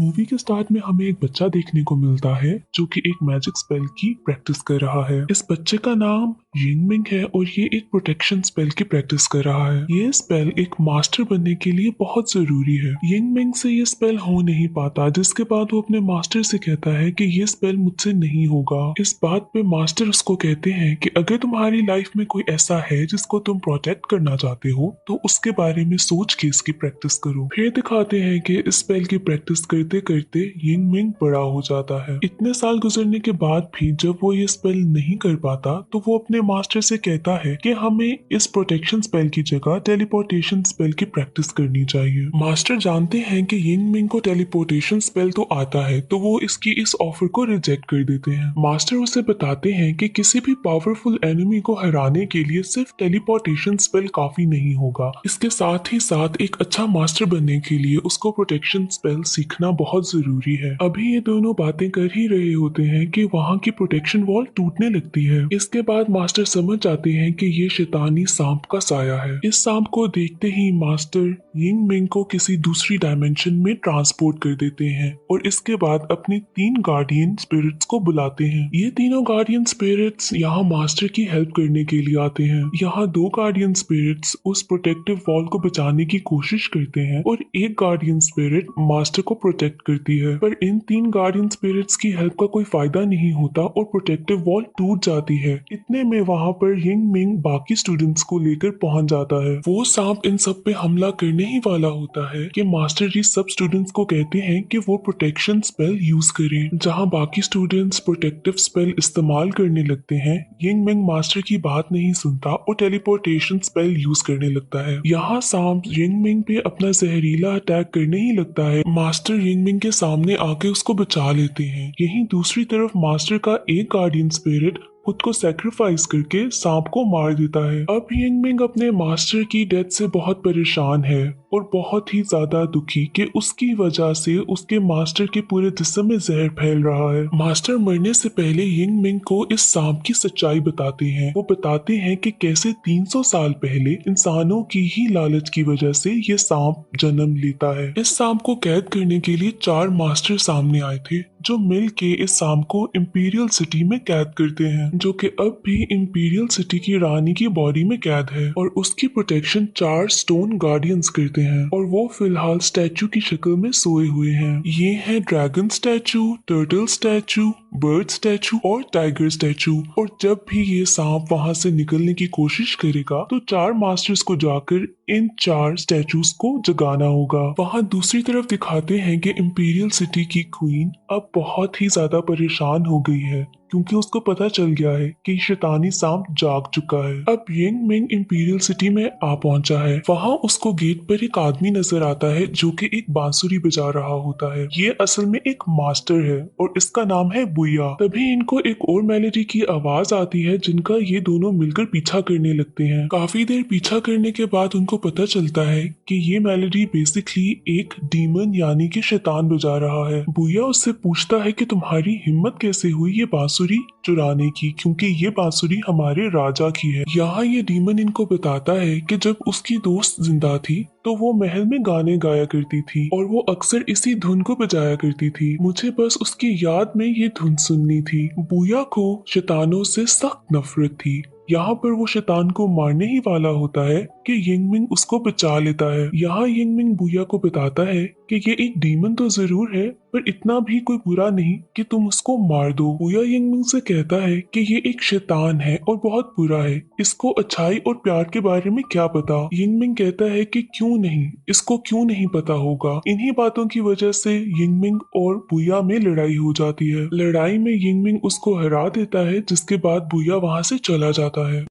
Movie के start में हमें एक बच्चा देखने को मिलता है जो कि एक मैजिक स्पेल की प्रैक्टिस कर रहा है। इस बच्चे का नाम यिंगमिंग है और ये एक प्रोटेक्शन स्पेल की प्रैक्टिस कर रहा है। ये स्पेल एक मास्टर बनने के लिए बहुत जरूरी है। यिंगमिंग से ये स्पेल हो नहीं पाता, जिसके बाद वो अपने मास्टर से कहता है कि ये स्पेल मुझसे नहीं होगा। इस बात पे मास्टर उसको कहते हैं कि अगर तुम्हारी लाइफ में कोई ऐसा है जिसको तुम प्रोटेक्ट करना चाहते हो तो उसके बारे में सोच के इसकी प्रैक्टिस करो। फिर दिखाते हैं कि इस स्पेल की प्रैक्टिस करते करते यिंगमिंग बड़ा हो जाता है। इतने साल गुजरने के बाद भी जब वो ये स्पेल नहीं कर पाता तो वो अपने मास्टर से कहता है कि हमें इस प्रोटेक्शन स्पेल की जगह टेलीपोर्टेशन स्पेल की प्रैक्टिस करनी चाहिए। मास्टर जानते हैं कि यिंगमिंग को टेलीपोर्टेशन स्पेल तो आता है, तो वो इसकी इस ऑफर को रिजेक्ट कर देते हैं। मास्टर उसे बताते हैं कि किसी भी पावरफुल एनिमी को हराने के लिए सिर्फ टेलीपोर्टेशन स्पेल काफी नहीं होगा, इसके साथ ही साथ एक अच्छा मास्टर बनने के लिए उसको प्रोटेक्शन स्पेल सीखना बहुत जरूरी है। अभी ये दोनों बातें कर ही रहे होते हैं कि वहाँ की प्रोटेक्शन वॉल टूटने लगती है। इसके बाद मास्टर समझ जाते हैं कि ये शैतानी सांप का साया है। इस सांप को देखते ही मास्टर यिंगमिंग को किसी दूसरी डायमेंशन में ट्रांसपोर्ट कर देते हैं और इसके बाद अपने 3 गार्डियन स्पिरिट्स को बुलाते हैं। ये तीनों गार्डियन स्पिरिट्स यहाँ मास्टर की हेल्प करने के लिए आते हैं। यहाँ 2 गार्डियन स्पिरिट्स उस प्रोटेक्टिव वॉल को बचाने की कोशिश करते हैं और एक गार्डियन स्पिरिट मास्टर को प्रोटेक्ट करती है, पर इन 3 गार्डियन स्पिरिट्स की हेल्प का कोई फायदा नहीं होता और प्रोटेक्टिव वॉल टूट जाती है। इतने में वहाँ पर यिंगमिंग बाकी स्टूडेंट्स को लेकर पहुंच जाता है। वो सांप इन सब पे हमला करने ही वाला होता है कि मास्टर जी सब स्टूडेंट्स को कहते हैं कि वो प्रोटेक्शन स्पेल यूज करें। जहाँ बाकी स्टूडेंट्स प्रोटेक्टिव स्पेल इस्तेमाल करने लगते हैं, यिंगमिंग मास्टर की बात नहीं सुनता और टेलीपोर्टेशन स्पेल यूज करने लगता है। यहाँ सांप यिंगमिंग पे अपना जहरीला अटैक करने ही लगता है। मास्टर यिंगमिंग के सामने आके उसको बचा लेते हैं। यहीं दूसरी तरफ मास्टर का एक गार्डियन स्पिरिट खुद को सैक्रिफाइस करके सांप को मार देता है। अब यिंगमिंग अपने मास्टर की डेथ से बहुत परेशान है और बहुत ही ज्यादा दुखी कि उसकी वजह से उसके मास्टर के पूरे जिस्म में जहर फैल रहा है। मास्टर मरने से पहले यिंगमिंग को इस सांप की सच्चाई बताते हैं। वो बताते हैं कि कैसे 300 साल पहले इंसानों की ही लालच की वजह से ये सांप जन्म लेता है। इस सांप को कैद करने के लिए 4 मास्टर सामने आए थे जो मिल के इस सांप को इंपीरियल सिटी में कैद करते हैं, जो कि अब भी इंपीरियल सिटी की रानी की बॉडी में कैद है और उसकी प्रोटेक्शन 4 स्टोन गार्डियंस करते हैं और वो फिलहाल स्टैचू की शक्ल में सोए हुए हैं। ये है dragon statue, turtle statue, bird statue और टाइगर स्टैचू। और जब भी ये सांप वहां से निकलने की कोशिश करेगा तो 4 मास्टर्स को जाकर इन 4 स्टैचूज को जगाना होगा। वहां दूसरी तरफ दिखाते हैं कि इंपीरियल सिटी की क्वीन अब बहुत ही ज्यादा परेशान हो गई है क्योंकि उसको पता चल गया है कि शैतानी सांप जाग चुका है। अब यिंगमिंग इंपीरियल सिटी में आ पहुंचा है। वहां उसको गेट पर एक आदमी नजर आता है जो कि एक बांसुरी बजा रहा होता है। ये असल में एक मास्टर है और इसका नाम है बुया। तभी इनको एक और मेलोडी की आवाज आती है जिनका ये दोनों मिलकर पीछा करने लगते हैं। काफी देर पीछा करने के बाद उनको पता चलता है कि ये मेलोडी बेसिकली एक डीमन यानी कि शैतान बजा रहा है। बुया उससे पूछता है कि तुम्हारी हिम्मत कैसे हुई ये बांसुरी चुराने की, क्योंकि ये बांसुरी हमारे राजा की है। यहाँ ये डीमन इनको बताता है कि जब उसकी दोस्त जिंदा थी तो वो महल में गाने गाया करती थी और वो अक्सर इसी धुन को बजाया करती थी। मुझे बस उसकी याद में ये धुन सुननी थी। बुया को शैतानों से सख्त नफरत थी। यहाँ पर वो शैतान को मारने ही वाला होता है कि यिंगमिंग उसको बचा लेता है। यहाँ यिंगमिंग बुया को बताता है कि ये एक डीमन तो जरूर है पर इतना भी कोई बुरा नहीं कि तुम उसको मार दो। बुया यिंगमिंग से कहता है कि ये एक शैतान है और बहुत बुरा है, इसको अच्छाई और प्यार के बारे में क्या पता। यिंगमिंग कहता है कि क्यों नहीं, इसको क्यों नहीं पता होगा। इन्हीं बातों की वजह से यिंगमिंग और बुया में लड़ाई हो जाती है। लड़ाई में यिंगमिंग उसको हरा देता है जिसके बाद बुया वहां से चला जाता है।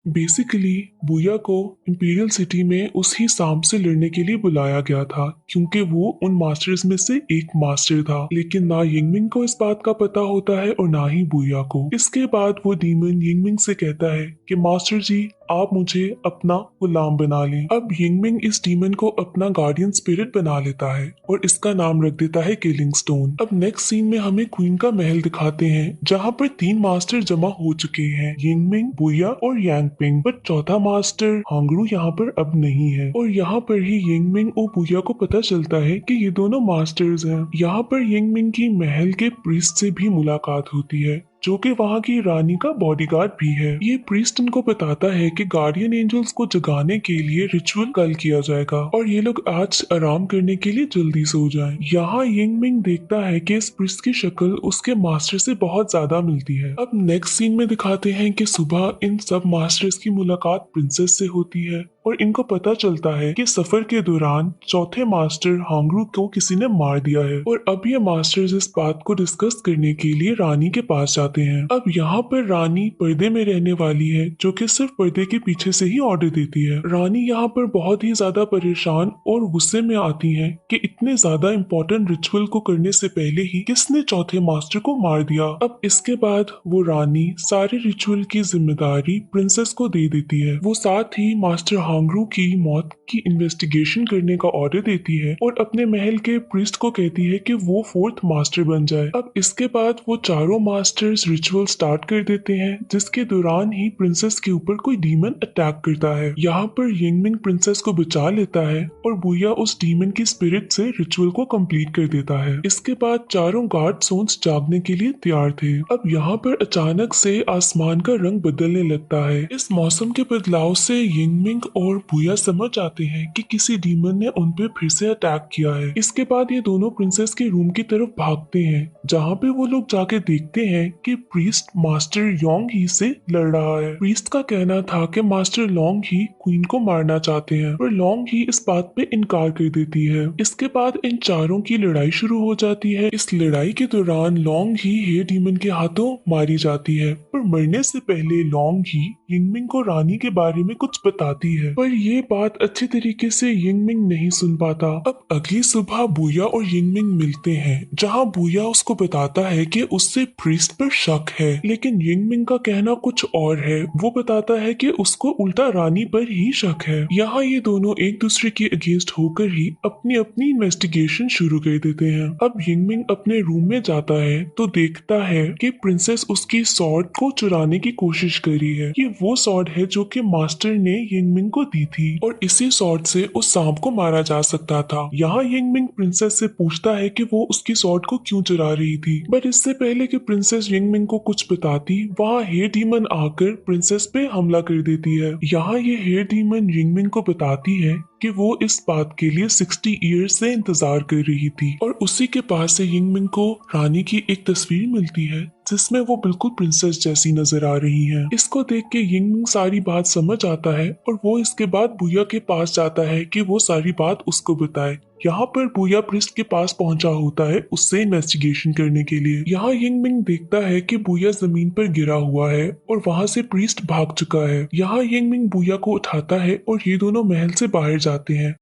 बेसिकली बुया को इंपीरियल सिटी में उसी सांप से लड़ने के लिए बुलाया गया था क्योंकि वो उन मास्टर्स में से एक मास्टर था, लेकिन ना यिंगमिंग को इस बात का पता होता है और ना ही बुया को। इसके बाद वो डीमन यिंगमिंग से कहता है कि मास्टर जी आप मुझे अपना गुलाम बना लें। अब यिंगमिंग इस डीमन को अपना गार्डियन स्पिरिट बना लेता है और इसका नाम रख देता है किलिंग स्टोन। अब नेक्स्ट सीन में हमें क्वीन का महल दिखाते हैं जहाँ पर 3 मास्टर जमा हो चुके हैं, यिंगमिंग, बुया और यांग यांगपिंग, बट चौथा मास्टर हांगरू यहाँ पर अब नहीं है। और यहाँ पर ही यिंगमिंग और बुया को पता चलता है कि ये दोनों मास्टर्स हैं। यहाँ पर यिंगमिंग की महल के प्रीस्ट से भी मुलाकात होती है, जो कि वहाँ की रानी का बॉडीगार्ड भी है। ये प्रीस्ट इनको बताता है कि गार्डियन एंजल्स को जगाने के लिए रिचुअल कल किया जाएगा और ये लोग आज आराम करने के लिए जल्दी सो जाएं। यहाँ यिंगमिंग देखता है कि इस प्रीस्ट की शक्ल उसके मास्टर से बहुत ज्यादा मिलती है। अब नेक्स्ट सीन में दिखाते हैं कि सुबह इन सब मास्टर्स की मुलाकात प्रिंसेस से होती है और इनको पता चलता है कि सफर के दौरान चौथे मास्टर हांगरू को किसी ने मार दिया है और अब ये मास्टर्स इस बात को डिस्कस करने के लिए रानी के पास जाते हैं। अब यहाँ पर रानी पर्दे में रहने वाली है, जो कि सिर्फ पर्दे के पीछे से ही ऑर्डर देती है। रानी यहाँ पर बहुत ही ज्यादा परेशान और गुस्से में आती है कि इतने ज्यादा इम्पोर्टेंट रिचुअल को करने से पहले ही किसने चौथे मास्टर को मार दिया। अब इसके बाद वो रानी सारे रिचुअल की जिम्मेदारी प्रिंसेस को दे देती है। वो साथ ही मास्टर हांगरू की मौत की इन्वेस्टिगेशन करने का ऑर्डर देती है और अपने महल के प्रीस्ट को कहती है कि वो फोर्थ मास्टर बन जाए। अब इसके बाद वो चारों मास्टर्स रिचुअल स्टार्ट कर देते हैं, जिसके दौरान ही प्रिंसेस के ऊपर कोई डीमन अटैक करता है। यहाँ पर यिंगमिंग प्रिंसेस को बचा लेता है और बुया उस डीमन की स्पिरिट से रिचुअल को कंप्लीट कर देता है। इसके बाद चारों गार्ड सोन्स जागने के लिए तैयार थे। अब यहाँ पर अचानक से आसमान का रंग बदलने लगता है। इस मौसम के बदलाव से यिंगमिंग और बुया समझ आते हैं कि किसी डीमन ने उन पे फिर से अटैक किया है। इसके बाद ये दोनों प्रिंसेस के रूम की तरफ भागते हैं, जहाँ पे वो लोग जाके देखते हैं कि प्रीस्ट मास्टर योंग ही से लड़ रहा है। प्रीस्ट का कहना था कि मास्टर लोंग ही क्वीन को मारना चाहते हैं, पर लोंग ही इस बात पे इनकार कर देती है। इसके बाद इन चारों की लड़ाई शुरू हो जाती है। इस लड़ाई के दौरान लोंग ही हे डीमन के हाथों मारी जाती है, पर मरने से पहले लोंग ही यिंगमिंग को रानी के बारे में कुछ बताती है, पर ये बात अच्छी तरीके से यिंगमिंग नहीं सुन पाता। अब अगली सुबह बुया और यिंगमिंग मिलते हैं, जहाँ बुया उसको बताता है कि उससे प्रीस्ट पर शक है, लेकिन यिंगमिंग का कहना कुछ और है। वो बताता है कि उसको उल्टा रानी पर ही शक है। यहाँ ये दोनों एक दूसरे के अगेंस्ट होकर ही अपनी अपनी इन्वेस्टिगेशन शुरू कर देते हैं। अब यिंगमिंग अपने रूम में जाता है तो देखता है कि प्रिंसेस उसकी सॉर्ड को चुराने की कोशिश करी है। ये वो सॉर्ड है जो कि मास्टर ने यिंगमिंग को दी थी और इसी सॉर्ड से उस सांप को मारा जा सकता था। यहाँ यिंगमिंग प्रिंसेस से पूछता है कि वो उसकी सॉर्ड को क्यों चुरा रही थी, बट इससे पहले कि प्रिंसेस यिंगमिंग को कुछ बताती, वहाँ हेयर डीमन आकर प्रिंसेस पे हमला कर देती है। यहाँ ये हेयर डीमन यिंगमिंग को बताती है कि वो इस बात के लिए 60 ईयर्स से इंतजार कर रही थी और उसी के पास से यिंगमिंग को रानी की एक तस्वीर मिलती है, जिसमें वो बिल्कुल प्रिंसेस जैसी नजर आ रही है। इसको देख के यिंगमिंग सारी बात समझ आता है और वो इसके बाद बुया के पास जाता है कि वो सारी बात उसको बताए। यहाँ पर बुया प्रिस्ट के पास पहुंचा होता है उससे इन्वेस्टिगेशन करने के लिए। यहाँ यिंगमिंग देखता है कि बुया जमीन पर गिरा हुआ है और वहाँ से प्रिस्ट भाग चुका है। यहाँ यिंगमिंग बुया को उठाता है और ये दोनों महल से बाहर जाते हैं।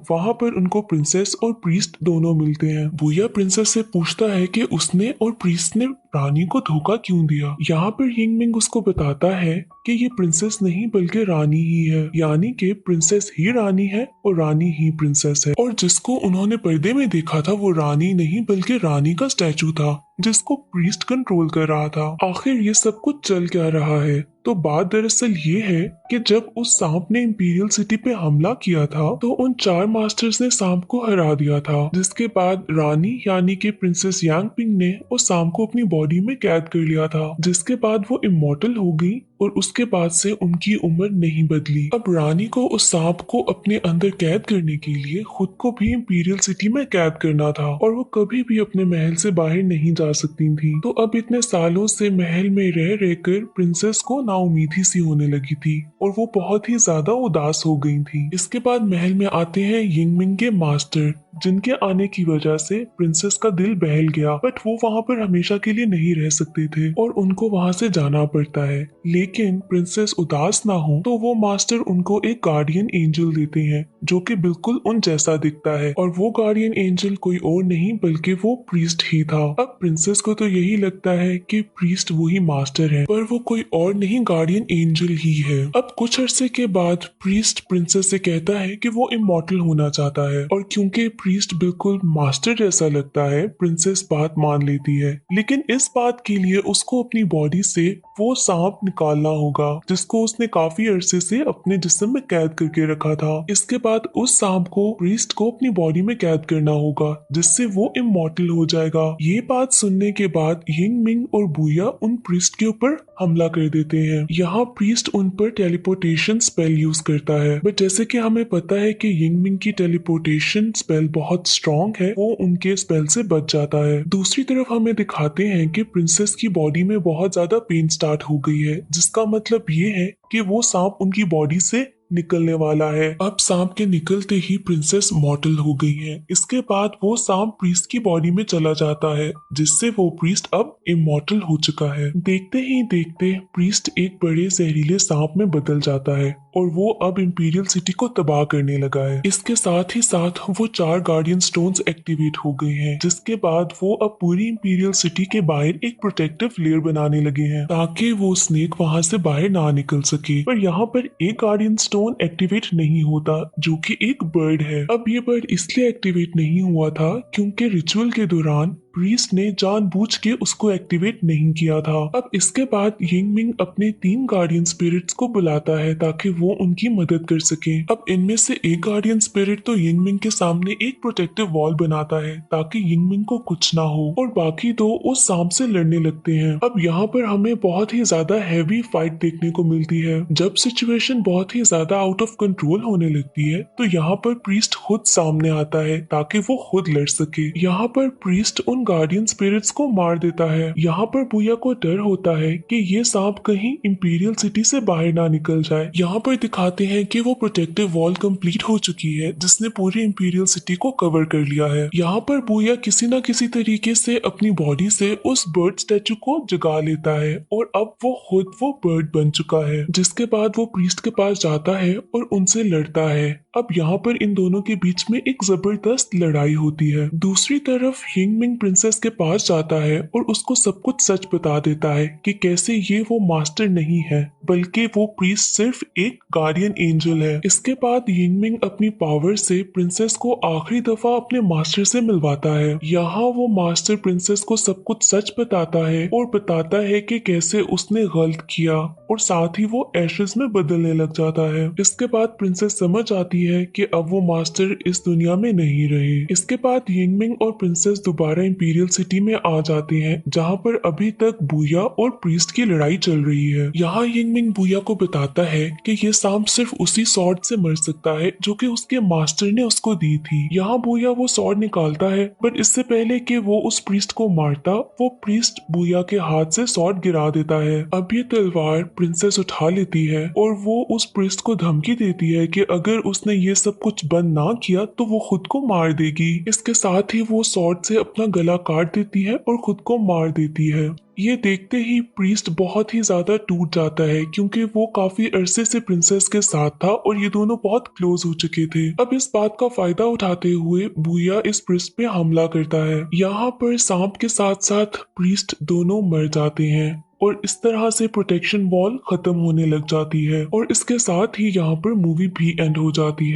वहाँ पर उनको प्रिंसेस और प्रीस्ट दोनों मिलते हैं। बुया प्रिंसेस से पूछता है कि उसने और प्रीस्ट ने रानी को धोखा क्यों दिया। यहाँ पर यिंगमिंग उसको बताता है कि ये प्रिंसेस नहीं बल्कि रानी ही है, यानी कि प्रिंसेस ही रानी है और रानी ही प्रिंसेस है, और जिसको उन्होंने पर्दे में देखा था वो रानी नहीं बल्कि रानी का स्टैचू था जिसको प्रीस्ट कंट्रोल कर रहा था। आखिर ये सब कुछ चल क्या रहा है? तो बात दरअसल ये है कि जब उस सांप ने इंपीरियल सिटी पे हमला किया था तो उन 4 मास्टर्स ने सांप को हरा दिया था, जिसके बाद रानी यानी कि प्रिंसेस यांगपिंग ने उस सांप को अपनी बॉडी में कैद कर लिया था, जिसके बाद वो इमॉर्टल हो गई और उसके बाद से उनकी उम्र नहीं बदली। अब रानी को उस सांप को अपने अंदर कैद करने के लिए खुद को भी इंपीरियल सिटी में कैद करना था और वो कभी भी अपने महल से बाहर नहीं जा सकती थी। तो अब इतने सालों से महल में रह रहकर प्रिंसेस को नाउमीदी सी होने लगी थी और वो बहुत ही ज्यादा उदास हो गई थी। इसके बाद महल में आते हैं यिंगमिंग के मास्टर, जिनके आने की वजह से प्रिंसेस का दिल बहल गया, बट वो वहाँ पर हमेशा के लिए नहीं रह सकते थे और उनको वहाँ से जाना पड़ता है। लेकिन प्रिंसेस उदास ना हो तो वो मास्टर उनको एक गार्डियन एंजल देते हैं जो कि बिल्कुल उन जैसा दिखता है, और वो गार्डियन एंजल कोई और नहीं बल्कि वो प्रीस्ट ही था। अब प्रिंसेस को तो यही लगता है कि प्रीस्ट वही मास्टर है, पर वो कोई और नहीं गार्डियन एंजल ही है। अब कुछ अरसे के बाद प्रीस्ट प्रिंसेस से कहता है कि वो इमॉर्टल होना चाहता है, और क्योंकि प्रीस्ट बिल्कुल मास्टर जैसा लगता है प्रिंसेस बात मान लेती है, लेकिन इस बात के लिए उसको अपनी बॉडी से वो सांप निकालना होगा जिसको उसने काफी अरसे से अपने जिस्म में कैद करके रखा था। इसके बाद उस सांप को प्रीस्ट को अपनी बॉडी में कैद करना होगा जिससे वो इमॉर्टल हो जाएगा। ये बात सुनने के बाद यिंग मिंग और बुया उन प्रीस्ट के ऊपर हमला कर देते हैं। यहाँ प्रीस्ट उन पर टेलीपोर्टेशन स्पेल यूज करता है, बट जैसे कि हमें पता है कि यिंग मिंग की टेलीपोर्टेशन स्पेल बहुत स्ट्रॉन्ग है, वो उनके स्पेल से बच जाता है। दूसरी तरफ हमें दिखाते हैं कि प्रिंसेस की बॉडी में बहुत ज्यादा पेन स्टार्ट हो गई है, जिसका मतलब ये है कि वो सांप उनकी बॉडी से निकलने वाला है। अब सांप के निकलते ही प्रिंसेस मॉर्टल हो गई है। इसके बाद वो सांप प्रीस्ट की बॉडी में चला जाता है जिससे वो प्रीस्ट अब इमॉर्टल हो चुका है। देखते ही देखते प्रीस्ट एक बड़े जहरीले सांप में बदल जाता है और वो अब इंपीरियल सिटी को तबाह करने लगा है। इसके साथ ही साथ वो 4 गार्डियन स्टोन्स एक्टिवेट हो गए हैं, जिसके बाद वो अब पूरी इंपीरियल सिटी के बाहर एक प्रोटेक्टिव लेयर बनाने लगे हैं ताकि वो स्नेक वहां से बाहर ना निकल सके। पर यहाँ पर एक गार्डियन स्टोन एक्टिवेट नहीं होता जो कि एक बर्ड है। अब ये बर्ड इसलिए एक्टिवेट नहीं हुआ था क्योंकि रिचुअल के दौरान प्रीस्ट ने जानबूझ के उसको एक्टिवेट नहीं किया था। अब इसके बाद यिंग मिंग अपने 3 गार्डियन स्पिरिट्स को बुलाता है ताकि वो उनकी मदद कर सके। अब इनमें से एक गार्डियन स्पिरिट तो यिंग मिंग के सामने एक प्रोटेक्टिव वॉल बनाता है ताकि यिंग मिंग को कुछ ना हो और बाकी 2 उस सांप से लड़ने लगते हैं। अब यहाँ पर हमें बहुत ही ज्यादा हैवी फाइट देखने को मिलती है। जब सिचुएशन बहुत ही ज्यादा आउट ऑफ कंट्रोल होने लगती है तो यहाँ पर प्रीस्ट खुद सामने आता है ताकि वो खुद लड़ सके। यहाँ पर प्रीस्ट उन गार्डियन स्पिरिट्स को मार देता है। यहाँ पर बुया को डर होता है कि ये सांप कहीं इंपीरियल सिटी से बाहर ना निकल जाए। यहाँ पर दिखाते हैं कि वो प्रोटेक्टिव वॉल कंप्लीट हो चुकी है जिसने पूरी इंपीरियल सिटी को कवर कर लिया है। यहाँ पर बुया किसी न किसी तरीके से अपनी बॉडी से उस बर्ड स्टैचू को जगा लेता है और अब वो खुद वो बर्ड बन चुका है। जिसके बाद वो प्रीस्ट के पास जाता है और उनसे लड़ता है। अब यहाँ पर इन दोनों के बीच में एक जबरदस्त लड़ाई होती है। दूसरी तरफ यिंग मिंग प्रिंसेस के पास जाता है और उसको सब कुछ सच बता देता है कि कैसे ये वो मास्टर नहीं है बल्कि वो प्रीस्ट सिर्फ एक गार्डियन एंजल है। इसके बाद यिंग मिंग अपनी पावर से प्रिंसेस को आखिरी दफा अपने मास्टर से मिलवाता है। यहाँ वो मास्टर प्रिंसेस को सब कुछ सच बताता है और बताता है कि कैसे उसने गलत किया और साथ ही वो एशेस में बदलने लग जाता है। इसके बाद प्रिंसेस समझ आती है कि अब वो मास्टर इस दुनिया में नहीं रहे। इसके बाद यिंग मिंग और प्रिंसेस दोबारा इंपीरियल सिटी में आ जाते हैं जहाँ पर अभी तक बुया और प्रीस्ट की लड़ाई चल रही है। यहाँ यिंग मिंग बुया को बताता है कि ये सांप सिर्फ उसी सॉर्ड से मर सकता है जो कि उसके मास्टर ने उसको दी थी। यहाँ बुया वो सॉर्ड निकालता है बट इससे पहले कि वो उस प्रीस्ट को मारता वो प्रीस्ट बुया के हाथ से सॉर्ड गिरा देता है। अब ये तलवार प्रिंसेस उठा लेती है और वो उस प्रीस्ट को धमकी देती है कि अगर उसने ये सब कुछ बंद ना किया तो वो खुद को मार देगी। इसके साथ ही वो सॉर्ड से अपना गला काट देती है और खुद को मार देती है। ये देखते ही प्रीस्ट बहुत ही ज्यादा टूट जाता है क्योंकि वो काफी अरसे से प्रिंसेस के साथ था और ये दोनों बहुत क्लोज हो चुके थे। अब इस बात का फायदा उठाते हुए बुया इस प्रीस्ट पे हमला करता है। यहाँ पर सांप के साथ साथ प्रीस्ट दोनों मर जाते हैं और इस तरह से प्रोटेक्शन वॉल खत्म होने लग जाती है और इसके साथ ही यहाँ पर मूवी भी एंड हो जाती है।